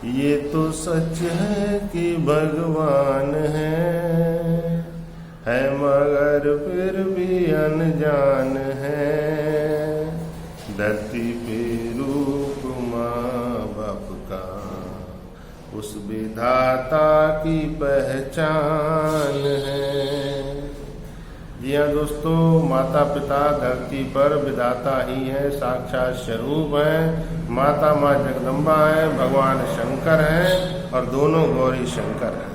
ये तो सच है कि भगवान है मगर फिर भी अनजान है। धरती पे रूप माँ बाप का उस विधाता की पहचान है। जी हाँ दोस्तों, माता पिता धरती पर विधाता ही है, साक्षात स्वरूप है। माता माँ जगदम्बा है, भगवान शंकर हैं और दोनों गौरी शंकर हैं।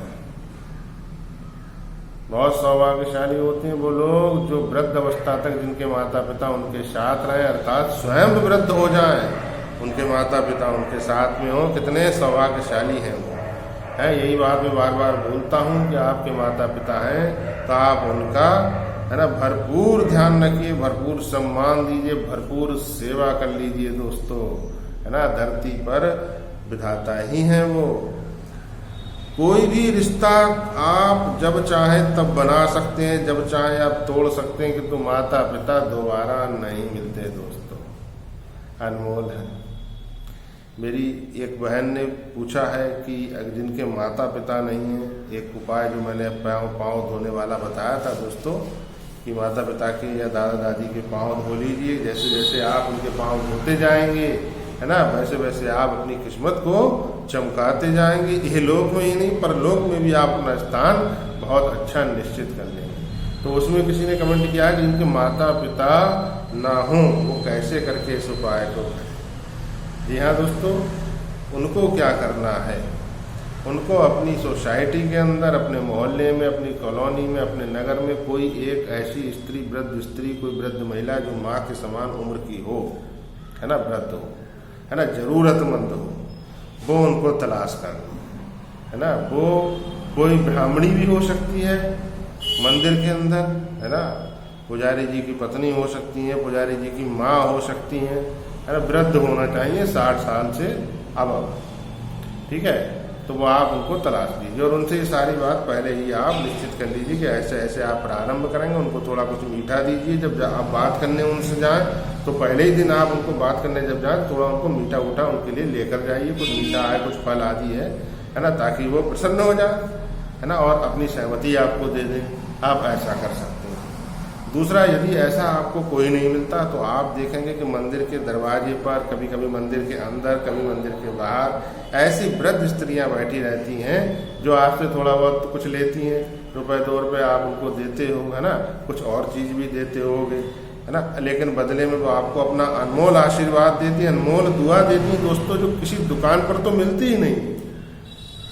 बहुत सौभाग्यशाली होते हैं वो लोग जो वृद्ध अवस्था तक जिनके माता पिता उनके साथ रहे, अर्थात स्वयं वृद्ध हो जाएं, उनके माता पिता उनके साथ में हो। कितने सौभाग्यशाली हैं वो, है। यही बात मैं बार बार बोलता हूँ कि आपके माता पिता हैं तो आप उनका, है ना, भरपूर ध्यान रखिए, भरपूर सम्मान दीजिए, भरपूर सेवा कर लीजिए दोस्तों, है ना। धरती पर विधाता ही हैं वो। कोई भी रिश्ता आप जब चाहें तब बना सकते हैं, जब चाहें आप तोड़ सकते हैं, किंतु माता पिता दोबारा नहीं मिलते दोस्तों, अनमोल है। मेरी एक बहन ने पूछा है कि जिनके माता पिता नहीं हैं, एक उपाय जो मैंने पाँव धोने वाला बताया था दोस्तों, कि माता पिता के या दादा दादी के पाँव धो लीजिए। जैसे जैसे आप उनके पाँव धोते जाएंगे, है ना, वैसे वैसे आप अपनी किस्मत को चमकाते जाएंगे। यह लोक में ही नहीं, पर लोक में भी आप अपना स्थान बहुत अच्छा निश्चित कर लेंगे। तो उसमें किसी ने कमेंट किया कि जिनके माता पिता ना हों वो कैसे करके इस उपाय को करें। जी हाँ दोस्तों, उनको क्या करना है, उनको अपनी सोसाइटी के अंदर, अपने मोहल्ले में, अपनी कॉलोनी में, अपने नगर में कोई एक ऐसी स्त्री, वृद्ध स्त्री, कोई वृद्ध महिला जो माँ के समान उम्र की हो, है ना, वृद्ध हो, है ना, जरूरतमंद हो, वो उनको तलाश करनी है ना। वो कोई ब्राह्मणी भी हो सकती है मंदिर के अंदर, है ना, पुजारी जी की पत्नी हो सकती है, पुजारी जी की माँ हो सकती है ना। वृद्ध होना चाहिए 60 साल से अब, ठीक है। तो वो आप उनको तलाश लीजिए और उनसे ये सारी बात पहले ही आप निश्चित कर लीजिए कि ऐसे ऐसे आप प्रारंभ करेंगे। उनको थोड़ा कुछ मीठा दीजिए। जब आप बात करने उनसे जाएं तो पहले ही दिन आप उनको बात करने जब जाएं थोड़ा उनको मीठा उठा उनके लिए लेकर जाइए, कुछ मीठा है, कुछ फल आदि है ना, ताकि वो प्रसन्न हो जाए, है ना, और अपनी सहमति आपको दे दें। आप ऐसा कर सकते हैं। दूसरा, यदि ऐसा आपको कोई नहीं मिलता तो आप देखेंगे कि मंदिर के दरवाजे पर, कभी कभी मंदिर के अंदर, कभी मंदिर के बाहर ऐसी वृद्ध स्त्रियां बैठी रहती हैं जो आपसे थोड़ा बहुत कुछ लेती हैं, रुपए 2 रुपए आप उनको देते हो, है ना, कुछ और चीज भी देते होगे, है ना, लेकिन बदले में वो आपको अपना अनमोल आशीर्वाद देती हैं, अनमोल दुआ देती हैं दोस्तों, जो किसी दुकान पर तो मिलती ही नहीं।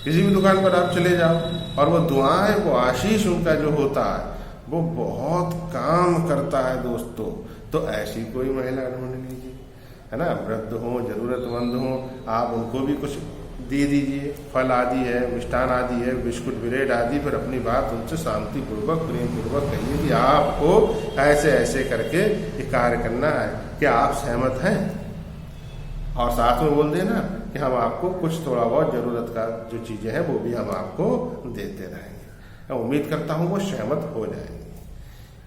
किसी भी दुकान पर आप चले जाओ और वो दुआएं, वो आशीष उनका जो होता है वो बहुत काम करता है दोस्तों। तो ऐसी कोई महिला ढूंढ लीजिए, है ना, वृद्ध हो, जरूरतमंद हो, आप उनको भी कुछ दे दीजिए, फल आदि है, मिष्ठान आदि है, बिस्कुट ब्रेड आदि। फिर अपनी बात उनसे शांतिपूर्वक, प्रेम पूर्वक कहिए कि आपको ऐसे ऐसे करके ये कार्य करना है, क्या आप सहमत हैं? और साथ में बोल देना कि हम आपको कुछ थोड़ा बहुत जरूरत का जो चीजें हैं वो भी हम आपको देते रहेंगे। मैं उम्मीद करता हूँ वो सहमत हो जाएंगे।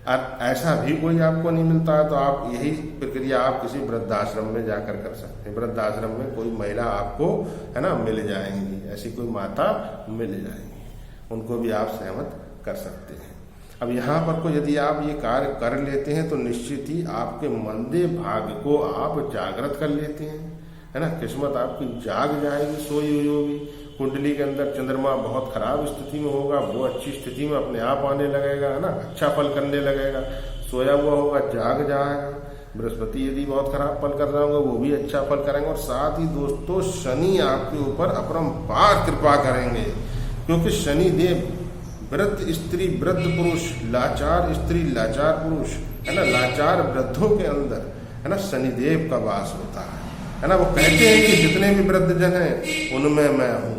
और ऐसा भी कोई आपको नहीं मिलता है तो आप यही प्रक्रिया आप किसी वृद्धाश्रम में जाकर कर सकते हैं। वृद्धाश्रम में कोई महिला आपको, है ना, मिल जाएंगी, ऐसी कोई माता मिल जाएंगी, उनको भी आप सहमत कर सकते हैं। अब यहाँ पर को यदि आप ये कार्य कर लेते हैं तो निश्चित ही आपके मंदे भाग्य को आप जागृत कर लेते हैं, है ना, किस्मत आपकी जाग जाएगी, सोई हुई होगी। कुंडली के अंदर चंद्रमा बहुत खराब स्थिति में होगा, वो अच्छी स्थिति में अपने आप आने लगेगा, है ना, अच्छा फल करने लगेगा। सोया हुआ होगा, जाग जाएगा। बृहस्पति यदि बहुत खराब फल कर रहे होंगे वो भी अच्छा फल करेंगे। और साथ ही दोस्तों शनि आपके ऊपर अपरंपार कृपा करेंगे, क्योंकि शनि देव वृद्ध स्त्री, वृद्ध पुरुष, लाचार स्त्री, लाचार पुरुष, है ना, लाचार वृद्धों के अंदर, है ना, शनिदेव का वास होता है ना। वो कहते हैं कि जितने भी वृद्ध जन हैं उनमें मैं हूं।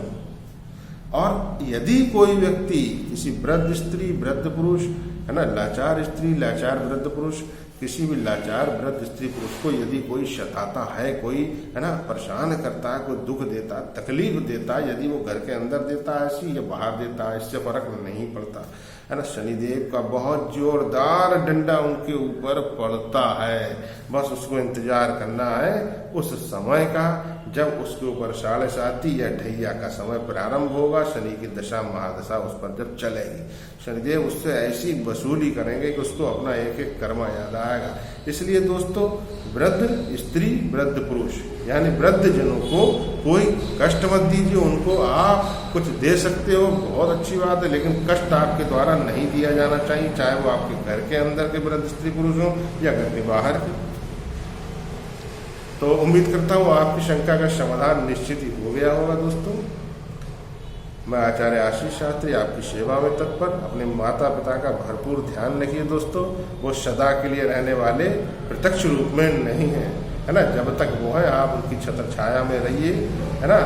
और यदि कोई व्यक्ति किसी वृद्ध स्त्री, वृद्ध पुरुष, है ना, लाचार स्त्री, लाचार वृद्ध पुरुष, किसी भी लाचार वृद्ध स्त्री पुरुष को यदि कोई सताता है, कोई, है ना, परेशान करता है, कोई दुख देता है, तकलीफ देता है, यदि वो घर के अंदर देता है ऐसी या बाहर देता है, इससे फर्क नहीं पड़ता, है ना, शनिदेव का बहुत जोरदार डंडा उनके ऊपर पड़ता है। बस उसको इंतजार करना है उस समय का जब उसके ऊपर 7:30 या ढैया का समय प्रारंभ होगा, शनि की दशा महादशा उस पर जब चलेगी, शनिदेव उससे ऐसी वसूली करेंगे कि उसको अपना एक एक कर्म याद आएगा। इसलिए दोस्तों, वृद्ध स्त्री, वृद्ध पुरुष यानी वृद्ध जनों को कोई कष्ट मत दीजिए। उनको आप कुछ दे सकते हो, बहुत अच्छी बात है, लेकिन कष्ट आपके द्वारा नहीं दिया जाना चाहिए, चाहे वो आपके घर के अंदर के वृद्ध स्त्री पुरुष हो या घर के बाहर के। तो उम्मीद करता हूँ आपकी शंका का समाधान निश्चित ही हो गया होगा। दोस्तों, मैं आचार्य आशीष शास्त्री आपकी सेवा में तत्पर। अपने माता पिता का भरपूर ध्यान रखिए दोस्तों, वो सदा के लिए रहने वाले प्रत्यक्ष रूप में नहीं है, है ना। जब तक वो है आप उनकी छत्र छाया में रहिए, है ना,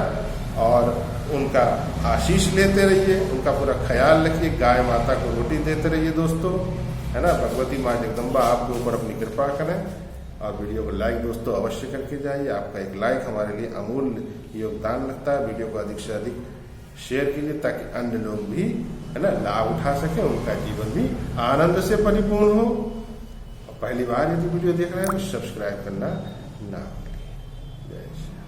और उनका आशीष लेते रहिए, उनका पूरा ख्याल रखिए, गाय माता को रोटी देते रहिए दोस्तों, है ना। भगवती माँ जगदम्बा आपके ऊपर अपनी कृपा करें। और वीडियो को लाइक दोस्तों अवश्य करके जाइए, आपका एक लाइक हमारे लिए अमूल्य योगदान लगता है। वीडियो को अधिक से अधिक शेयर कीजिए ताकि अन्य लोग भी, है ना, लाभ उठा सके, उनका जीवन भी आनंद से परिपूर्ण हो। और पहली बार यदि वीडियो देख रहे हैं तो सब्सक्राइब करना ना भूलिए। जय श्री राम।